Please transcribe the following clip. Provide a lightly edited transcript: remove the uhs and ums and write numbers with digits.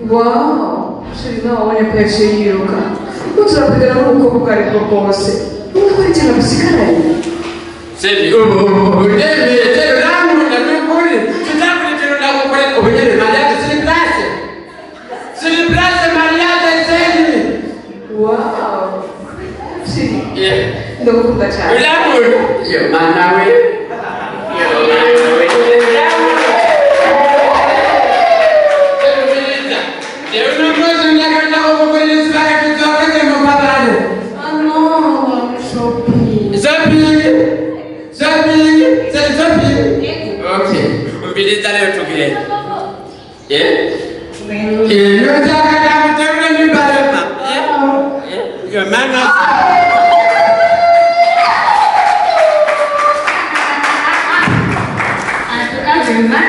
Wow, não, olha para esse yiruka. Não sabe pegar um copo cara de propósito. Não vai ter nada se cara. Sei, o deve ter lá no curi. Se dá para ter lá o curi, o deve malhar se praça malhada sei. Uau. Sim. É. Não vou contar tchau. Olha amor. Eu manawe. Your